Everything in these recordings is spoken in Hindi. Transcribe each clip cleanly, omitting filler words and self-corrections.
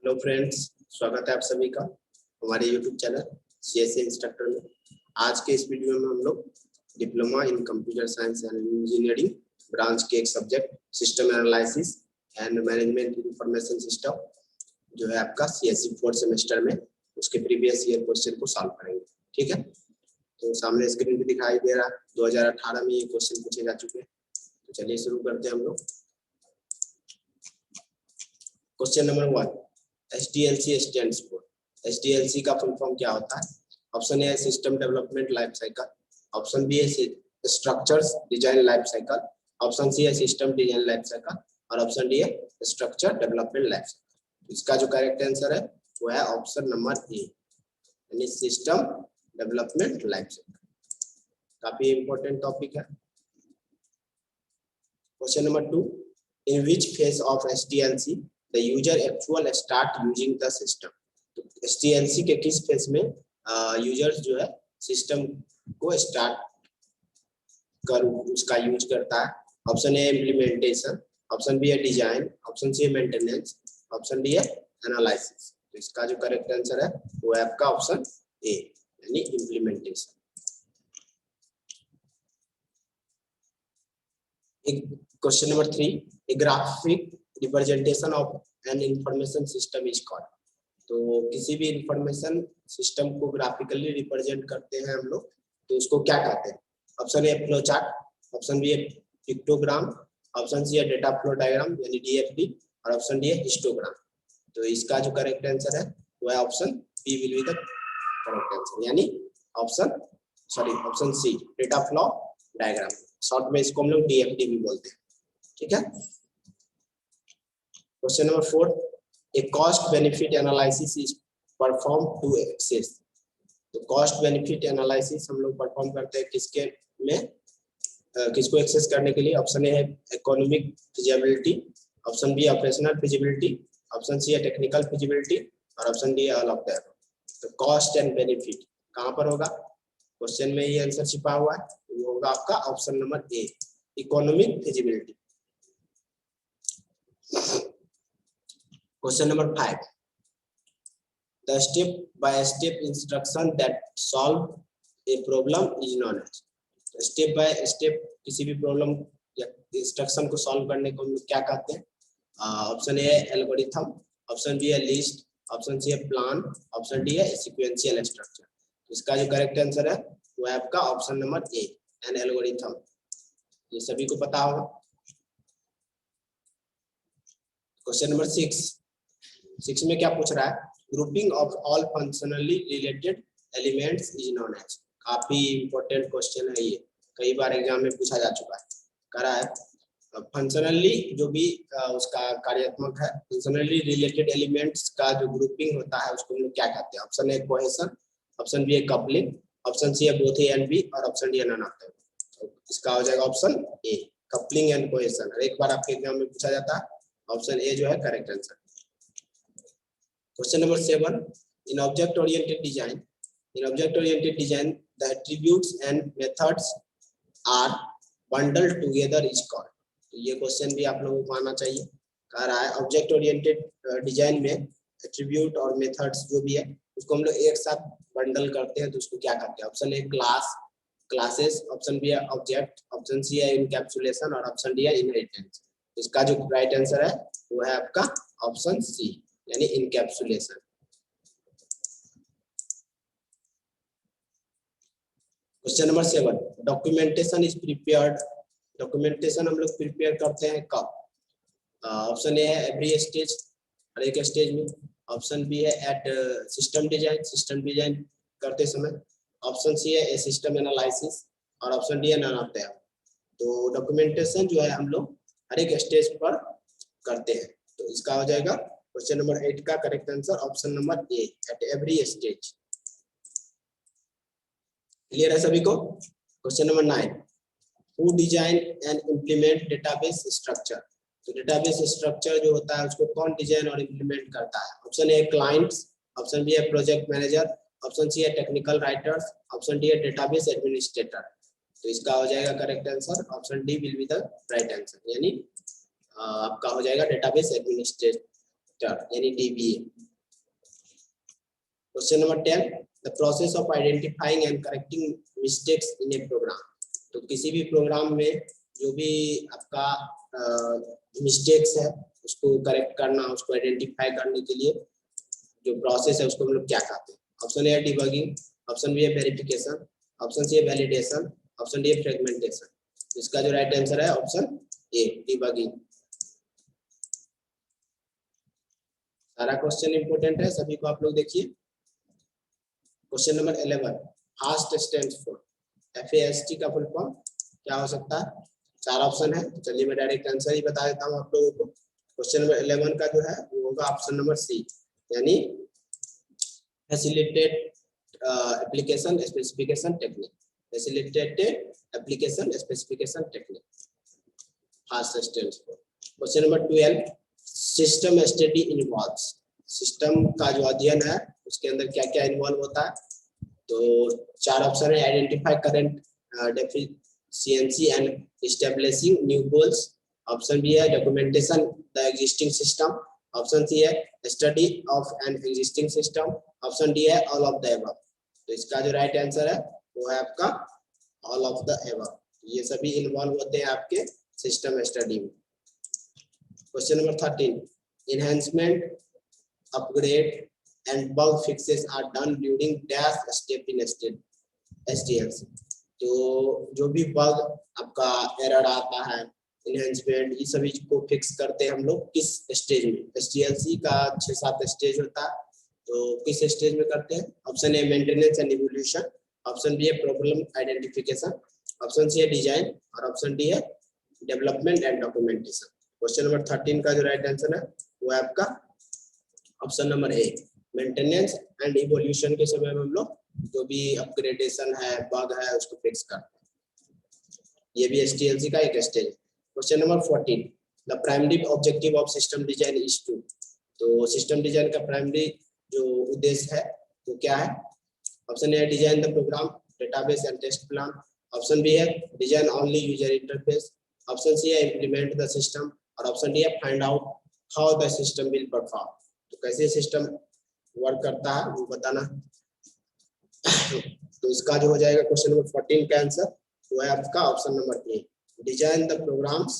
हेलो फ्रेंड्स, स्वागत है आप सभी का हमारे यूट्यूब चैनल सीएससी इंस्ट्रक्टर में। आज के इस वीडियो में हम लोग diploma in computer science and engineering branch के एक subject system analysis and management information system जो है आपका सीएससी 4th सेमेस्टर में उसके प्रीवियस ईयर क्वेश्चन को सॉल्व करेंगे। ठीक है, तो सामने स्क्रीन पे दिखाई दे रहा है 2018 में ये क्वेश्चन पूछे जा चुके हैं। तो चलिए शुरू करते हैं हम लोग। Question number 1, SDLC stands for. SDLC का फुल फॉर्म क्या होता है? Option A system development life cycle, option B है structures design life cycle, option C है सिस्टम डिजाइन लाइफ साइकिल और ऑप्शन डी है स्ट्रक्चर डेवलपमेंट लाइफ साइकिल। इसका जो करेक्ट आंसर है वो है ऑप्शन नंबर ए, यानी सिस्टम डेवलपमेंट लाइफ साइकिल। काफी इंपॉर्टेंट टॉपिक है। Question number 2, in which phase of SDLC the user actual start using the system। तो SDLC के किस फेज में यूजर जो है सिस्टम को स्टार्ट कर उसका यूज करता है? Option A implementation, option B है डिजाइन, ऑप्शन सी है मेंटेनेंस, ऑप्शन डी है एनालिसिस। तो इसका जो करेक्ट आंसर है वो है आपका ऑप्शन ए, यानी implementation. Question number 3, a graphic representation of an information system is called. तो किसी भी इंफॉर्मेशन सिस्टम को ग्राफिकली रिप्रेजेंट करते हैं हम लोग, तो उसको क्या कहते हैं? Option A flow chart, option B है पिक्टोग्राम, ऑप्शन सी है डेटा फ्लो डायग्राम यानी DFD और ऑप्शन डी है हिस्टोग्राम। तो इसका जो करेक्ट आंसर है वो है option B will be the correct answer, यानी option C data flow diagram. Short में इसको हम लोग DFD भी बोलते हैं। ठीक है। Question number 4, a cost benefit analysis is perform to access. तो कॉस्ट बेनिफिट एनालिसिस हम लोग परफॉर्म करते हैं किसके में, किसको एक्सेस करने के लिए? ऑप्शन ए है economic feasibility, option B operational feasibility, option C है टेक्निकल फिजिबिलिटी और ऑप्शन डी है ऑल ऑफ द अबव। तो कॉस्ट एंड बेनिफिट कहां पर होगा? क्वेश्चन में ये आंसर छिपा हुआ है, वो होगा आपका option number A, economic feasibility. Question number 5, the step-by-step instruction that solve a problem is known as। Step by step किसी भी प्रॉब्लम या इंस्ट्रक्शन को सॉल्व करने को हम लोग क्या कहते हैं? ऑप्शन ए है एल्गोरिथम, ऑप्शन बी है लिस्ट, ऑप्शन सी है प्लान, ऑप्शन डी है सीक्वेंशियल स्ट्रक्चर। इसका जो करेक्ट आंसर है वो है आपका option number A, an algorithm. ये सभी को पता होगा। क्वेश्चन नंबर 6 में क्या पूछ रहा है? Grouping of all functionally related elements is known as. काफी इंपॉर्टेंट क्वेश्चन है ये, कई बार एग्जाम में पूछा जा चुका है। कह रहा है फंक्शनली जो भी उसका कार्यात्मक है, फंक्शनली रिलेटेड एलिमेंट्स का जो ग्रुपिंग होता है उसको हम लोग क्या कहते हैं? Option A cohesion, option B है कपलिंग, ऑप्शन सी है बोथ ए एंड बी और ऑप्शन डी है नन ऑफ देम। इसका हो जाएगा option A, coupling and cohesion. एक बार आपके एग्जाम में पूछा जाता है, ऑप्शन ए जो है correct answer. Question number 7, in object-oriented design, the attributes and methods are bundled together is called। तो ये क्वेश्चन भी आप लोगों को आना चाहिए। कह रहा है ऑब्जेक्ट ओरिएंटेड डिजाइन में एट्रीब्यूट और मेथड्स जो भी है उसको हम लोग एक साथ बंडल करते हैं, तो उसको क्या कहते हैं? Option A class, classes, option B है ऑब्जेक्ट, ऑप्शन सी है इनकैप्सुलेशन और ऑप्शन डी है इनहेरिटेंस। इसका जो राइट आंसर है वो है आपका ऑप्शन सी, यानी encapsulation. Question number 7, documentation is prepared. Documentation हम लोग प्रिपेयर करते हैं कब? ऑप्शन ए है एवरी स्टेज, हर एक स्टेज में, ऑप्शन बी है एट सिस्टम डिजाइन करते समय, ऑप्शन सी है ए सिस्टम एनालिसिस और ऑप्शन डी है नन ऑफ देम। तो डॉक्यूमेंटेशन जो है हम लोग हर एक स्टेज पर करते हैं, तो इसका हो जाएगा क्वेश्चन नंबर 8 का correct answer option number A, at every stage. Clear है सभी को? Question number 9, who design and implement database structure. तो डेटाबेस स्ट्रक्चर जो होता है उसको कौन डिजाइन और इंप्लीमेंट करता है? Option A clients, option B है प्रोजेक्ट मैनेजर, ऑप्शन सी है टेक्निकल राइटर्स, ऑप्शन डी है डेटाबेस एडमिनिस्ट्रेटर। तो इसका हो जाएगा correct answer option D will be the right answer, यानी आपका हो जाएगा डेटाबेस एडमिनिस्ट्रेटर। सेक्टर यानी DBA। Question number 10, the process of identifying and correcting mistakes in a program. तो किसी भी प्रोग्राम में जो भी आपका मिस्टेक्स है उसको करेक्ट करना, उसको आइडेंटिफाई करने के लिए जो प्रोसेस है उसको हम लोग क्या कहते हैं? ऑप्शन ए है डिबगिंग, ऑप्शन बी है वेरिफिकेशन, ऑप्शन सी है वैलिडेशन, ऑप्शन डी है फ्रेगमेंटेशन। तो इसका जो राइट आंसर है ऑप्शन ए, डिबगिंग। सारा क्वेश्चन इंपॉर्टेंट है, सभी को आप लोग देखिए। Question number 11, fast stands for, FAST का फुल फॉर्म क्या हो सकता है? 4 ऑप्शन है, तो चलिए मैं डायरेक्ट आंसर ही बता देता हूँ आप लोगों को। क्वेश्चन नंबर 11 का जो है वो होगा ऑप्शन नंबर सी, यानी facilitate application specification technique. Facilitated application specification technique, fast stands for. Question number 12, system study involves. System का जो अध्ययन है उसके अंदर क्या क्या इन्वॉल्व होता है? तो 4 ऑप्शन है, identify current deficiency and establishing new goals. Option B है documentation the existing system. Option C है study of an existing system. Option D है ऑल ऑफ द अबव। तो इसका जो राइट आंसर है वो है आपका ऑल ऑफ द अबव। ये सभी इन्वॉल्व होते हैं आपके सिस्टम स्टडी में। Question number 13, enhancement, upgrade and bug fixes are done during dash step in SDLC। तो जो भी बग आपका एरर आता है, एनहांसमेंट, ये सभी को फिक्स करते हैं हम लोग किस स्टेज में? SDLC का 6-7 स्टेज होता है, तो किस स्टेज में करते हैं? Option A maintenance and evolution, option B है प्रॉब्लम आइडेंटिफिकेशन, ऑप्शन सी है डिजाइन और ऑप्शन डी है development and documentation. Question number 13 का जो राइट आंसर है वो है आपका option number A, maintenance and evolution के समय में हम लोग जो भी अपग्रेडेशन है, बग है, उसको फिक्स करते हैं। ये भी SDLC का एक स्टेज है। Question number 14, the primary objective of system design is to. तो सिस्टम डिजाइन का प्राइमरी जो उद्देश्य है वो क्या है? Option A design the program, database and test plan. Option B है design only user interface. Option C है इम्प्लीमेंट द सिस्टम और ऑप्शन डी है find out how the system will perform. तो कैसे सिस्टम वर्क करता है वो बताना। तो इसका जो हो जाएगा क्वेश्चन नंबर 14 का आंसर वो है आपका option number A, design the programs,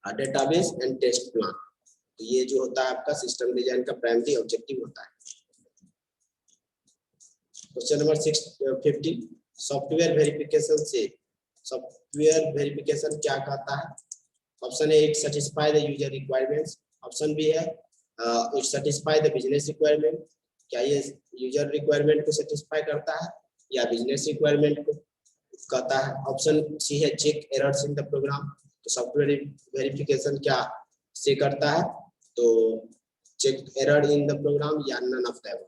database and test plan. तो ये जो होता है आपका सिस्टम डिजाइन का प्राइमरी ऑब्जेक्टिव होता है। क्वेश्चन नंबर 15, सॉफ्टवेयर वेरिफिकेशन से, सॉफ्टवेयर वेरिफिकेशन क्या कहता है? Option A it satisfy the user requirements. Option B है it satisfy the business requirement. क्या ये यूजर रिक्वायरमेंट को सेटिस्फाई करता है या बिजनेस रिक्वायरमेंट को कहता है? ऑप्शन सी है check errors in the program. तो सॉफ्टवेयर वेरिफिकेशन क्या से करता है? तो check error in the program या none of the above.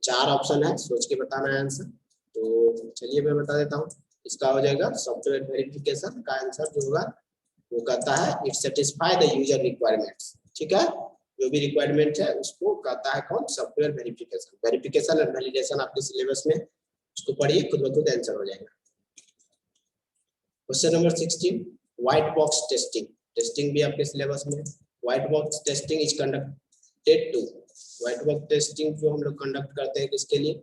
4 option है, सोच के बताना है आंसर। तो चलिए मैं बता देता हूँ, इसका हो जाएगा सॉफ्टवेयर वेरिफिकेशन का आंसर जो होगा वो कहता है it satisfy the user requirements. ठीक है, जो भी रिक्वायरमेंट है उसको कहता है कौन? Software verification. वेरिफिकेशन और वैलिडेशन आपके सिलेबस में, उसको पढ़िए, खुद ब खुद आंसर हो जाएगा। Question number 16, white box testing. Testing भी आपके सिलेबस में। White box testing is conducted to, white box testing जो हम लोग कंडक्ट करते हैं किसके लिए?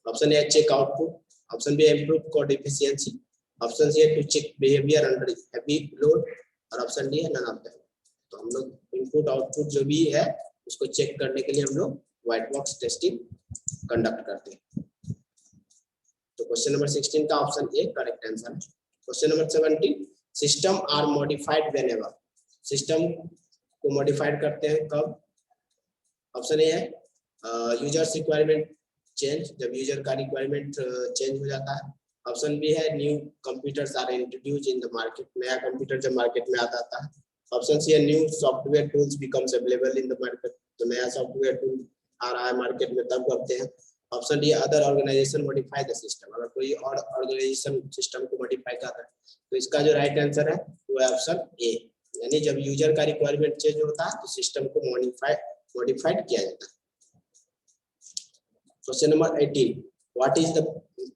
Option A check output, option B improve code efficiency, option C है to check behaviour under heavy load और ऑप्शन डी है नन ऑफ द। तो हम लोग इनपुट आउटपुट जो भी है उसको चेक करने के लिए हम लोग व्हाइट बॉक्स टेस्टिंग कंडक्ट करते हैं। तो क्वेश्चन नंबर 16 का ऑप्शन ए करेक्ट आंसर है। Question number 17, system are modified whenever. System को मॉडिफाइड करते हैं कब? ऑप्शन ए है यूजर्स रिक्वायरमेंट चेंज, जब यूजर का रिक्वायरमेंट चेंज हो जाता है। ऑप्शन बी है new computers are introduced in the market, नया कंप्यूटर जब मार्केट में आता है। ऑप्शन सी है new software tools becomes available in the market, तो नया सॉफ्टवेयर टूल आ रहा है मार्केट में तब करते हैं। Option D other organization modify the system, अगर कोई और ऑर्गेनाइजेशन सिस्टम को मॉडिफाई कर रहा है। तो इसका जो राइट आंसर है वो है ऑप्शन ए, यानी जब यूजर का रिक्वायरमेंट चेंज होता है तो सिस्टम को मॉडिफाइड किया जाता है। Question number 18, what is the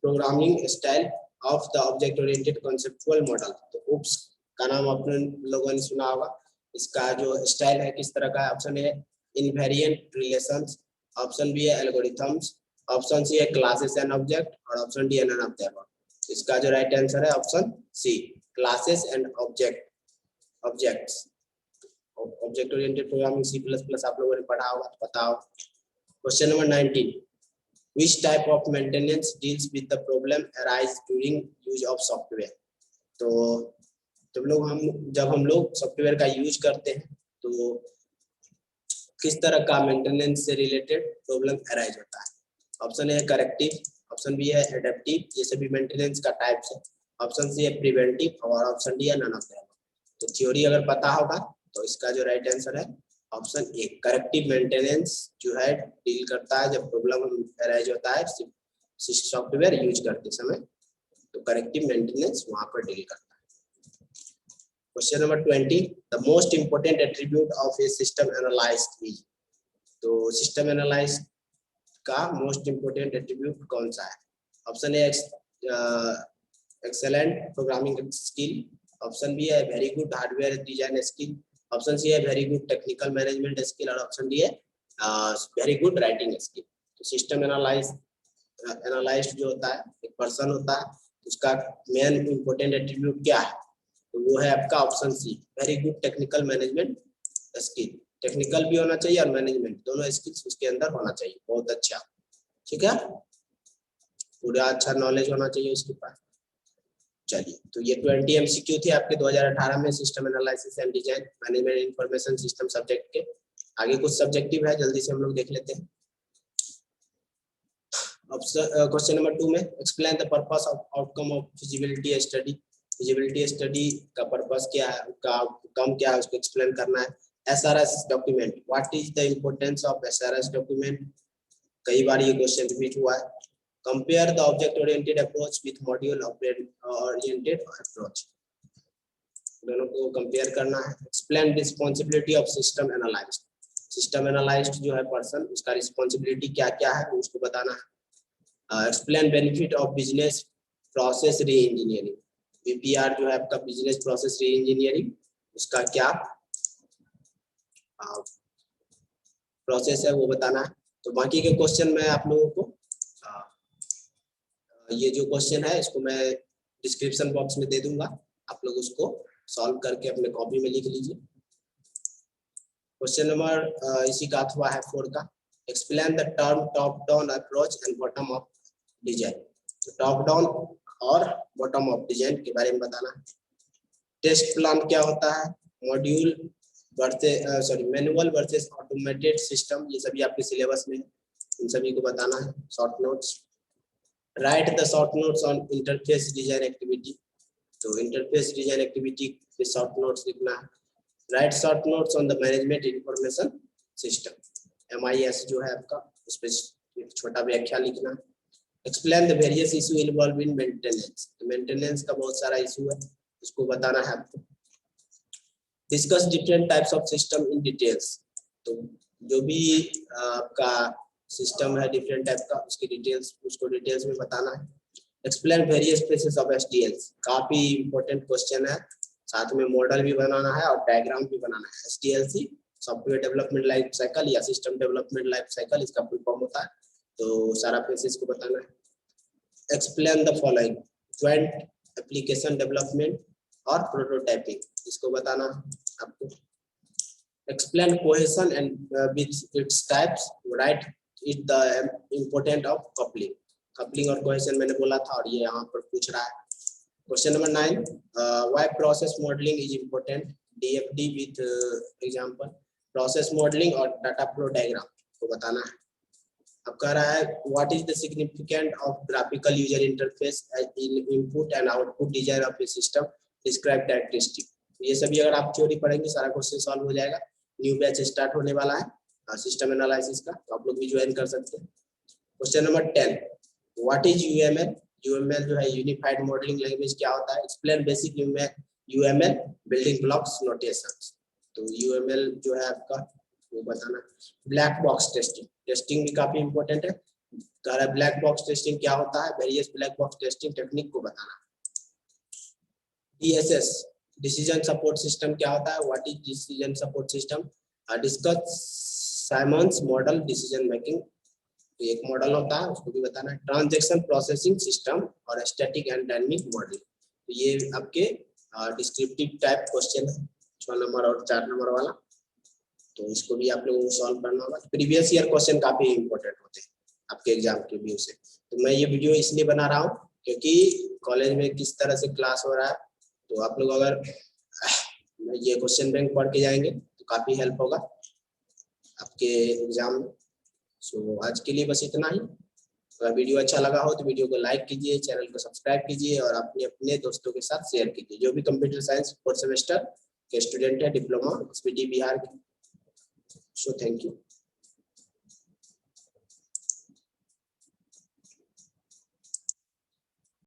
programming style of the object oriented conceptual model. तो ओप्स का नाम अपने लोगों ने सुना होगा। इसका जो स्टाइल है किस तरह का है? Option A invariant relations, option B है एल्गोरिथम्स, ऑप्शन सी है क्लासेस एंड ऑब्जेक्ट और ऑप्शन डी है नन ऑफ द अबव। इसका जो राइट आंसर है option C, classes and objects. Object oriented programming C++ आप लोगों ने पढ़ा होगा तो पता होगा। Question number 19, which type of maintenance deals with the problem arise during use of software। तो जब हम लोग सॉफ्टवेयर का यूज करते हैं तो किस तरह का मेंटेनेंस से रिलेटेड प्रॉब्लम अराइज होता है। ऑप्शन ए है करेक्टिव, ऑप्शन बी है एडेप्टिव, ये सभी मेंटेनेंस का टाइप्स है, ऑप्शन सी है प्रिवेंटिव और ऑप्शन डी है नन ऑफ द अबव। तो थ्योरी अगर पता होगा तो इसका जो राइट आंसर है ऑप्शन ए, करेक्टिव मेंटेनेंस जो है डील करता है जब प्रॉब्लम अराइज होता है सॉफ्टवेयर यूज करते समय, तो करेक्टिव मेंटेनेंस वहां पर डील करता है। Question number 20, the most important attribute of a system analyst is. तो सिस्टम एनालिस्ट का मोस्ट इंपोर्टेंट एट्रीब्यूट कौन सा है। Option A excellent programming skill, option B है very good hardware design skill, option C है very good technical management skill और ऑप्शन डी है वेरी गुड राइटिंग स्किल। तो सिस्टम एनालिस्ट जो होता है एक पर्सन होता है, उसका मेन इंपोर्टेंट एट्रीब्यूट क्या है, तो वो है आपका option C, very good technical management skill. Technical भी होना चाहिए और मैनेजमेंट दोनों स्किल्स उसके अंदर होना चाहिए, बहुत अच्छा, ठीक है, पूरा अच्छा नॉलेज होना चाहिए उसके पास। चलिए, तो ये 20 MCQ थे आपके 2018 में system analysis and design management information system subject के। आगे कुछ सब्जेक्टिव है, जल्दी से हम लोग देख लेते हैं। क्वेश्चन नंबर 2 में explain the purpose of outcome of feasibility study. Feasibility study का पर्पस क्या है, उसका आउटकम क्या है, उसको एक्सप्लेन करना है। SRS document, what is the importance of SRS document, कई बार ये क्वेश्चन रिपीट हुआ है। Compare the object oriented approach with module oriented approach, दोनों को कंपेयर करना है। Explain responsibility of system analyst, system analyst जो है पर्सन, उसका रिस्पांसिबिलिटी क्या क्या है उसको बताना है। Explain benefit of business process री इंजीनियरिंग, BPR जो है आपका बिजनेस प्रोसेस री इंजीनियरिंग, उसका क्या प्रोसेस है वो बताना है। तो बाकी के क्वेश्चन मैं आप लोगों को ये जो क्वेश्चन है इसको मैं डिस्क्रिप्शन बॉक्स में दे दूंगा, आप लोग उसको सॉल्व करके अपने कॉपी में लिख लीजिए। क्वेश्चन नंबर इसी का अथवा है 4 का, explain the term top down approach and bottom up design. तो टॉप डाउन और बॉटम अप डिजाइन के बारे में बताना है। टेस्ट प्लान क्या होता है, module manual versus automated system, ये सभी आपके सिलेबस में, इन सभी को बताना है। Short notes, right the short notes on interface design activity, तो इंटरफेस डिजाइन एक्टिविटी पे शॉर्ट नोट्स लिखना है। Right short notes on the management information system, MIS जो है आपका, उस पर एक छोटा व्याख्या लिखना है। Explain the various issue involve in maintenance, तो मेंटेनेंस का बहुत सारा इशू है, उसको बताना है आपको। Discuss different types of system in details, तो जो भी आपका सिस्टम है डिफरेंट टाइप का, उसकी डिटेल्स, उसको डिटेल्स में बताना है। Explain various faces of SDLC, काफी इंपॉर्टेंट क्वेश्चन है, साथ में मॉडल भी बनाना है और डायग्राम भी बनाना है। SDLC software development life cycle या सिस्टम डेवलपमेंट लाइफ साइकिल, इसका फुल फॉर्म होता है, तो सारा फेसेस को बताना है। Explain the following, joint application development और प्रोटोटाइपिंग, इसको बताना आपको। Explain cohesion and with its types, right it the important of coupling, coupling और कोहेशन मैंने बोला था और ये यहाँ पर पूछ रहा है। Question number 9, why process modelling is important, DFD with example. Process modelling और डाटा फ्लो डायग्राम को बताना है। अब कह रहा है what is the significant of graphical user interface in input and output design of a system, describe characteristic. ये सभी अगर आप थ्योरी पढ़ेंगे सारा क्वेश्चन सॉल्व हो जाएगा। न्यू बैच स्टार्ट होने वाला है सिस्टम एनालिसिस का, तो आप लोग भी ज्वाइन कर सकते हैं। Question number 10, what is UML, UML जो है यूनिफाइड मॉडलिंग लैंग्वेज क्या होता है। Explain basic UML building blocks notations, तो UML जो है आपका वो बताना। ब्लैक बॉक्स टेस्टिंग, टेस्टिंग भी काफी इंपॉर्टेंट है, कह रहा है ब्लैक बॉक्स टेस्टिंग क्या होता है, various black box testing technique को बताना। DSS डिसीजन सपोर्ट सिस्टम क्या होता है, what is decision support system. Discuss Simon's model decision making, तो एक मॉडल होता है उसको भी बताना है। ट्रांजैक्शन प्रोसेसिंग सिस्टम और स्टैटिक एंड डायनेमिक मॉडल, तो ये आपके डिस्क्रिप्टिव टाइप क्वेश्चन है 6 नंबर और 4 नंबर वाला, तो इसको भी आप लोगों को सॉल्व करना होगा। प्रीवियस ईयर क्वेश्चन काफी इंपॉर्टेंट होते हैं आपके एग्जाम के व्यू से। तो मैं ये वीडियो इसलिए बना रहा हूँ क्योंकि कॉलेज में किस तरह से क्लास हो रहा है, तो आप लोग अगर ये क्वेश्चन बैंक पढ़ के जाएंगे तो काफी हेल्प होगा आपके एग्जाम में। सो आज के लिए बस इतना ही। अगर वीडियो अच्छा लगा हो तो वीडियो को लाइक कीजिए, चैनल को सब्सक्राइब कीजिए और अपने दोस्तों के साथ शेयर कीजिए जो भी कंप्यूटर साइंस 4th सेमेस्टर के स्टूडेंट है डिप्लोमा एसपीटी बिहार के। So thank you.